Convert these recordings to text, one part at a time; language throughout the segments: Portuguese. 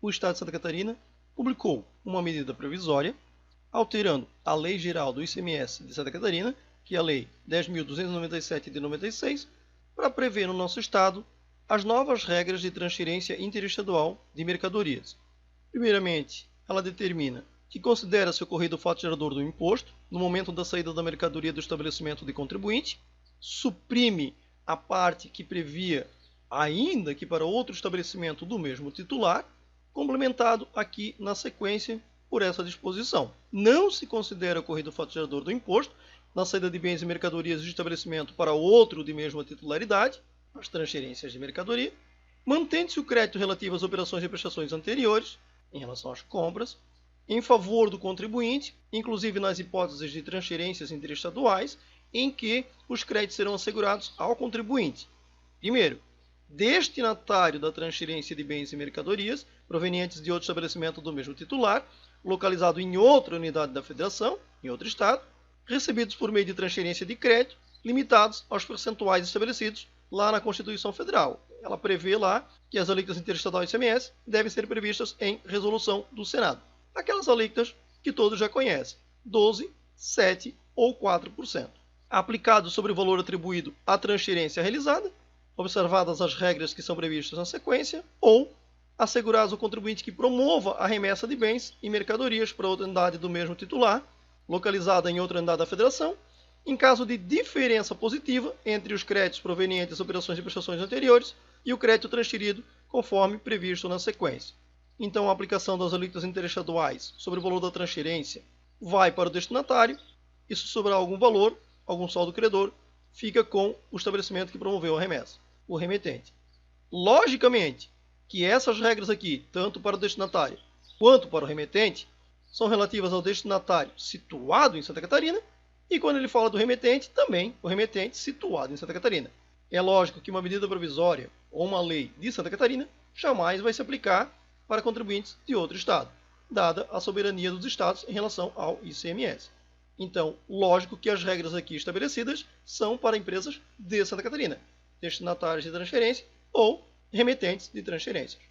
o Estado de Santa Catarina publicou uma medida provisória alterando a Lei Geral do ICMS de Santa Catarina, que é a Lei 10.297 de 96, para prever no nosso Estado as novas regras de transferência interestadual de mercadorias. Primeiramente, ela determina que considera-se ocorrido o fato gerador do imposto no momento da saída da mercadoria do estabelecimento de contribuinte, suprime a parte que previa ainda que para outro estabelecimento do mesmo titular, complementado aqui na sequência por essa disposição. Não se considera ocorrido o fato gerador do imposto na saída de bens e mercadorias de estabelecimento para outro de mesma titularidade, as transferências de mercadoria, mantendo-se o crédito relativo às operações e prestações anteriores, em relação às compras, em favor do contribuinte, inclusive nas hipóteses de transferências interestaduais, em que os créditos serão assegurados ao contribuinte. Primeiro, destinatário da transferência de bens e mercadorias provenientes de outro estabelecimento do mesmo titular, localizado em outra unidade da Federação, em outro Estado, recebidos por meio de transferência de crédito, limitados aos percentuais estabelecidos lá na Constituição Federal. Ela prevê lá que as alíquotas interestaduais do ICMS devem ser previstas em resolução do Senado. Aquelas alíquotas que todos já conhecem, 12%, 7% ou 4%. Aplicado sobre o valor atribuído à transferência realizada, observadas as regras que são previstas na sequência, ou assegurados ao contribuinte que promova a remessa de bens e mercadorias para outra unidade do mesmo titular, localizada em outra unidade da Federação, em caso de diferença positiva entre os créditos provenientes das operações e prestações anteriores e o crédito transferido, conforme previsto na sequência. Então, a aplicação das alíquotas interestaduais sobre o valor da transferência vai para o destinatário, e se sobrar algum valor, algum saldo credor, fica com o estabelecimento que promoveu a remessa, o remetente. Logicamente, que essas regras aqui, tanto para o destinatário quanto para o remetente, são relativas ao destinatário situado em Santa Catarina, e quando ele fala do remetente, também o remetente situado em Santa Catarina. É lógico que uma medida provisória ou uma lei de Santa Catarina jamais vai se aplicar para contribuintes de outro Estado, dada a soberania dos Estados em relação ao ICMS. Então, lógico que as regras aqui estabelecidas são para empresas de Santa Catarina, destinatários de transferência ou remetentes de transferências.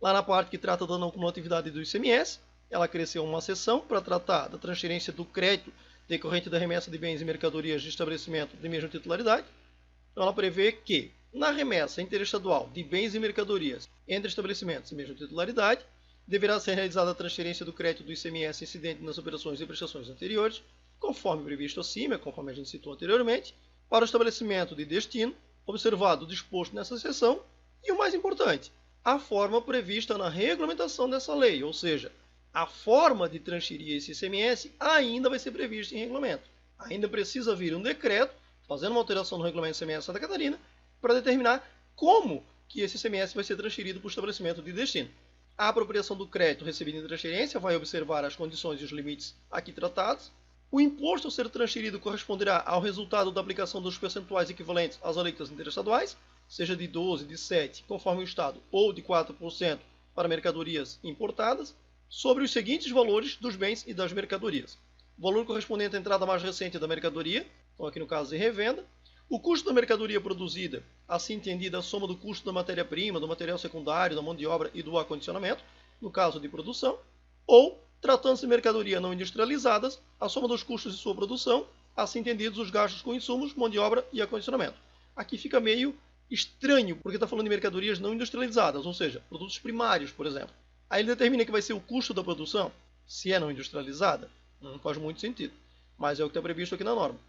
Lá na parte que trata da não cumulatividade do ICMS, ela cresceu uma seção para tratar da transferência do crédito decorrente da remessa de bens e mercadorias de estabelecimento de mesma titularidade. Então, ela prevê que, na remessa interestadual de bens e mercadorias entre estabelecimentos de mesma titularidade, deverá ser realizada a transferência do crédito do ICMS incidente nas operações e prestações anteriores, conforme previsto acima, conforme a gente citou anteriormente, para o estabelecimento de destino, observado o disposto nessa seção, e o mais importante, a forma prevista na regulamentação dessa lei, ou seja, a forma de transferir esse ICMS ainda vai ser prevista em regulamento. Ainda precisa vir um decreto, fazendo uma alteração no regulamento do ICMS de Santa Catarina, para determinar como que esse ICMS vai ser transferido para o estabelecimento de destino. A apropriação do crédito recebido em transferência vai observar as condições e os limites aqui tratados. O imposto a ser transferido corresponderá ao resultado da aplicação dos percentuais equivalentes às alíquotas interestaduais, seja de 12%, de 7%, conforme o Estado, ou de 4% para mercadorias importadas, sobre os seguintes valores dos bens e das mercadorias. O valor correspondente à entrada mais recente da mercadoria, então aqui no caso de revenda, o custo da mercadoria produzida, assim entendida a soma do custo da matéria-prima, do material secundário, da mão de obra e do acondicionamento, no caso de produção, ou, tratando-se de mercadoria não industrializadas, a soma dos custos de sua produção, assim entendidos os gastos com insumos, mão de obra e acondicionamento. Aqui fica meio estranho, porque está falando de mercadorias não industrializadas, ou seja, produtos primários, por exemplo. Aí ele determina que vai ser o custo da produção, se é não industrializada. Não faz muito sentido, mas é o que está previsto aqui na norma.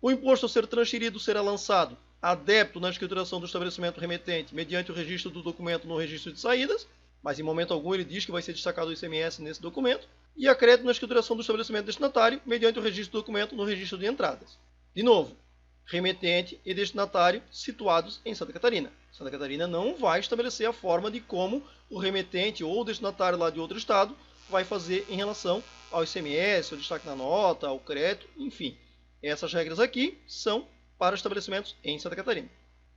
O imposto a ser transferido será lançado a débito na escrituração do estabelecimento remetente mediante o registro do documento no registro de saídas, mas em momento algum ele diz que vai ser destacado o ICMS nesse documento, e a crédito na escrituração do estabelecimento destinatário mediante o registro do documento no registro de entradas. De novo, remetente e destinatário situados em Santa Catarina. Santa Catarina não vai estabelecer a forma de como o remetente ou o destinatário lá de outro estado vai fazer em relação ao ICMS, ao destaque na nota, ao crédito, enfim. Essas regras aqui são para estabelecimentos em Santa Catarina.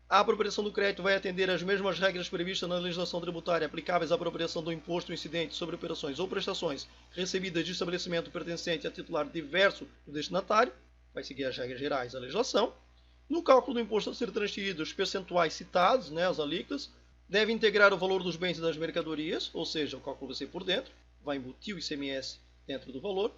A apropriação do crédito vai atender às mesmas regras previstas na legislação tributária aplicáveis à apropriação do imposto incidente sobre operações ou prestações recebidas de estabelecimento pertencente a titular diverso do destinatário, vai seguir as regras gerais da legislação. No cálculo do imposto a ser transferido, os percentuais citados, as alíquotas, deve integrar o valor dos bens e das mercadorias, ou seja, o cálculo vai ser por dentro, vai embutir o ICMS dentro do valor.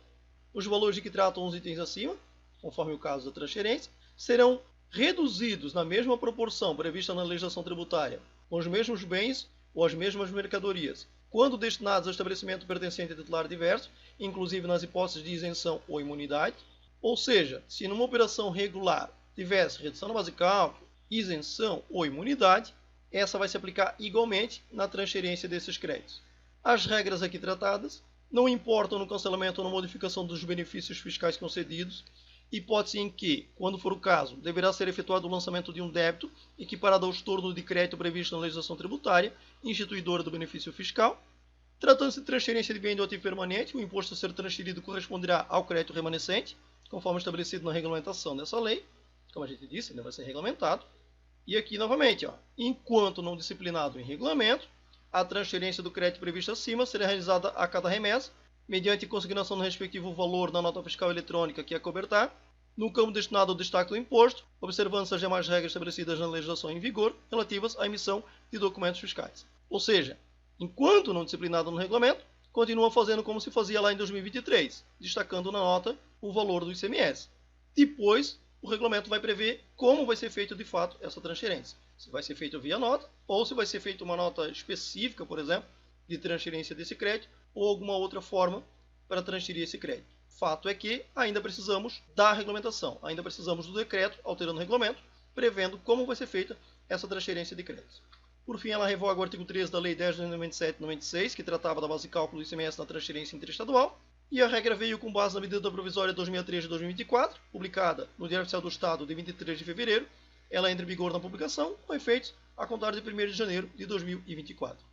Os valores de que tratam os itens acima, conforme o caso da transferência, serão reduzidos na mesma proporção prevista na legislação tributária, com os mesmos bens ou as mesmas mercadorias, quando destinados a estabelecimento pertencente a titular diverso, inclusive nas hipóteses de isenção ou imunidade. Ou seja, se numa operação regular tivesse redução na base de cálculo, isenção ou imunidade, essa vai se aplicar igualmente na transferência desses créditos. As regras aqui tratadas não importam no cancelamento ou na modificação dos benefícios fiscais concedidos, hipótese em que, quando for o caso, deverá ser efetuado o lançamento de um débito equiparado ao estorno de crédito previsto na legislação tributária, instituidora do benefício fiscal. Tratando-se de transferência de bem do ativo permanente, o imposto a ser transferido corresponderá ao crédito remanescente, conforme estabelecido na regulamentação dessa lei. Como a gente disse, ainda vai ser regulamentado. E aqui, novamente, enquanto não disciplinado em regulamento, a transferência do crédito previsto acima será realizada a cada remessa, mediante consignação do respectivo valor na nota fiscal eletrônica que acobertar, no campo destinado ao destaque do imposto, observando-se as demais regras estabelecidas na legislação em vigor relativas à emissão de documentos fiscais. Ou seja, enquanto não disciplinado no regulamento, continua fazendo como se fazia lá em 2023, destacando na nota o valor do ICMS. Depois, o regulamento vai prever como vai ser feito de fato essa transferência. Se vai ser feito via nota, ou se vai ser feita uma nota específica, por exemplo, de transferência desse crédito, ou alguma outra forma para transferir esse crédito. Fato é que ainda precisamos da regulamentação, ainda precisamos do decreto alterando o regulamento, prevendo como vai ser feita essa transferência de créditos. Por fim, ela revoga o artigo 13 da Lei 10.097/96, que tratava da base de cálculo do ICMS na transferência interestadual, e a regra veio com base na medida provisória 2003 de 2024, publicada no Diário Oficial do Estado de 23 de fevereiro. Ela entra em vigor na publicação, com efeitos a contar de 1º de janeiro de 2024.